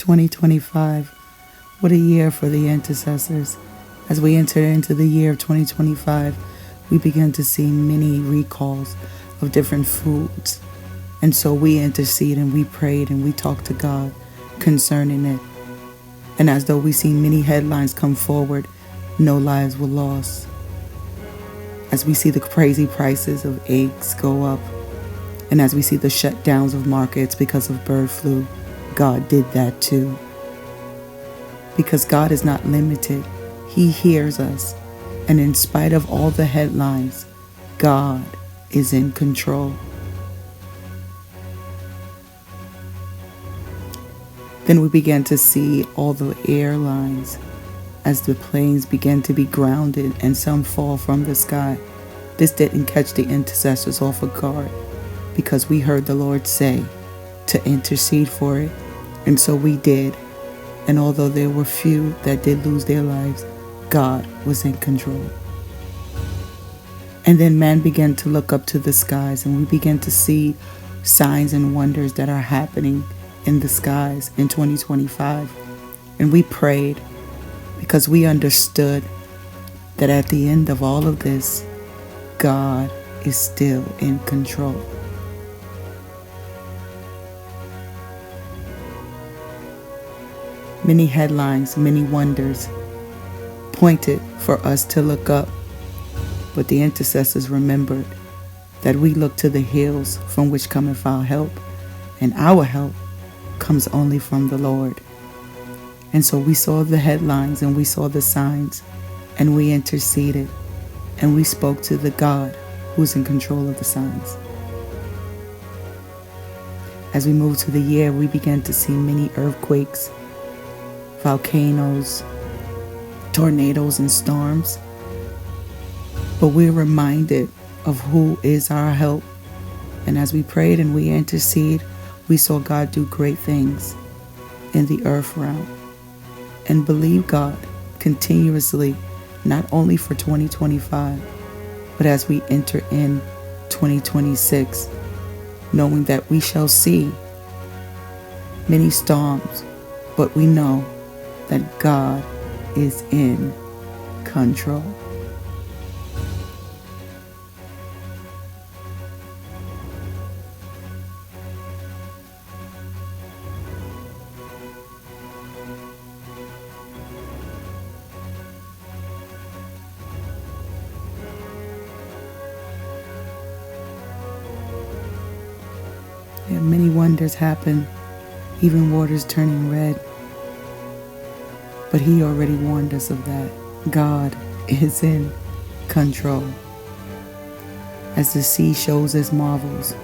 2025. What a year for the intercessors. As we enter into the year of 2025, we begin to see many recalls of different foods. And so we intercede and we prayed and we talked to God concerning it. And as though we see many headlines come forward, no lives were lost. As we see the crazy prices of eggs go up, and as we see the shutdowns of markets because of bird flu, God did that too. Because God is not limited. He hears us. And in spite of all the headlines, God is in control. Then we began to see all the airlines as the planes began to be grounded and some fall from the sky. This didn't catch the intercessors off guard because we heard the Lord say to intercede for it. And so we did. And although there were few that did lose their lives, God was in control. And then man began to look up to the skies, and we began to see signs and wonders that are happening in the skies in 2025. And we prayed because we understood that at the end of all of this, God is still in control. Many headlines, many wonders pointed for us to look up, but the intercessors remembered that we look to the hills from which cometh our help, and our help comes only from the Lord. And so we saw the headlines and we saw the signs, and we interceded and we spoke to the God who's in control of the signs. As we moved to the year, we began to see many earthquakes, volcanoes, tornadoes, and storms. But we're reminded of who is our help. And as we prayed and we intercede, we saw God do great things in the earth realm. And believe God continuously, not only for 2025, but as we enter in 2026, knowing that we shall see many storms, but we know that God is in control. And many wonders happen, even waters turning red. But he already warned us of that. God is in control. As the sea shows its marvels,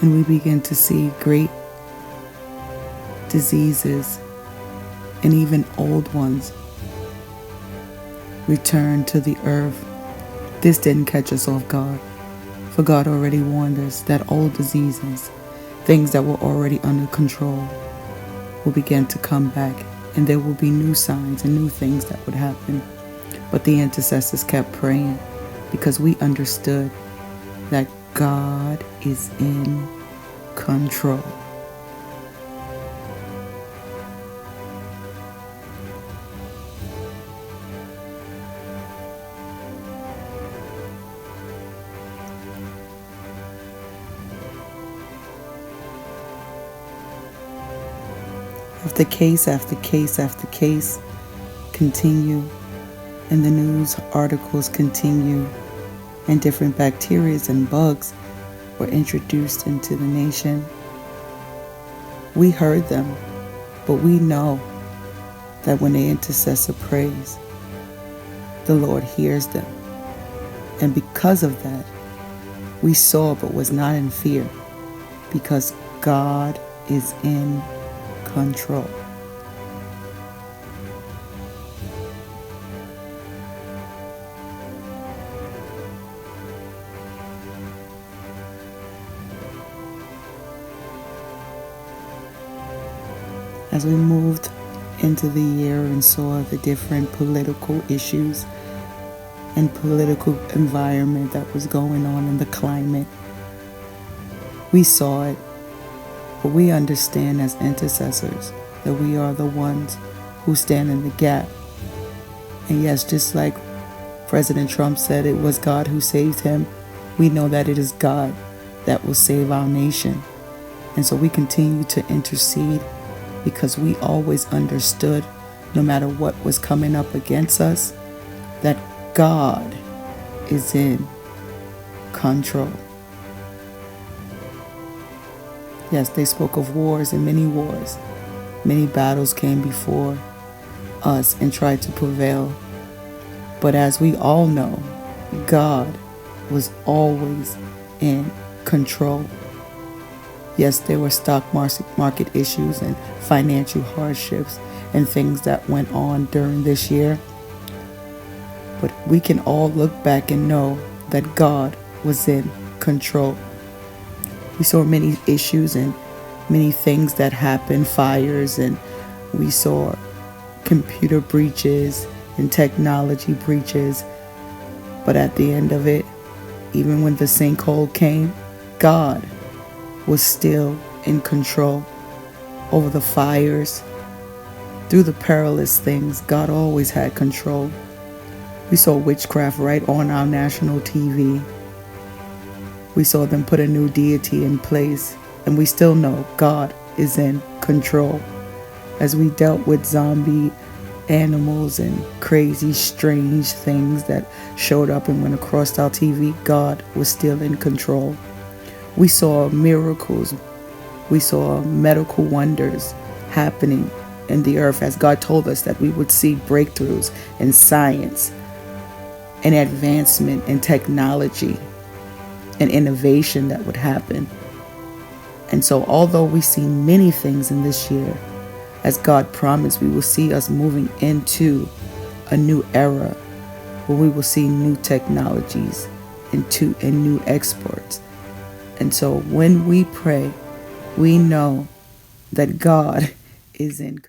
and we begin to see great diseases and even old ones return to the earth. This didn't catch us off guard, for God already warned us that old diseases, things that were already under control, will begin to come back, and there will be new signs and new things that would happen. But the intercessors kept praying because we understood that God is in control. After case after case after case continue, and the news articles continue, and different bacteria and bugs were introduced into the nation. We heard them, but we know that when the intercessor prays, the Lord hears them. And because of that, we saw but was not in fear, because God is in control. As we moved into the year and saw the different political issues and political environment that was going on in the climate, we saw it But we understand as intercessors that we are the ones who stand in the gap. And yes, just like President Trump said it was God who saved him, we know that it is God that will save our nation. And so we continue to intercede because we always understood, no matter what was coming up against us, that God is in control. Yes, they spoke of wars and many wars. Many battles came before us and tried to prevail. But as we all know, God was always in control. Yes, there were stock market issues and financial hardships and things that went on during this year. But we can all look back and know that God was in control. We saw many issues and many things that happened, fires, and we saw computer breaches and technology breaches. But at the end of it, even when the sinkhole came, God was still in control over the fires. Through the perilous things, God always had control. We saw witchcraft right on our national TV. We saw them put a new deity in place, and we still know God is in control. As we dealt with zombie animals and crazy, strange things that showed up and went across our TV, God was still in control. We saw miracles. We saw medical wonders happening in the earth as God told us that we would see breakthroughs in science and advancement in technology and innovation that would happen. And so although we see many things in this year, as God promised, we will see us moving into a new era where we will see new technologies and new exports. And so when we pray, we know that God is in control.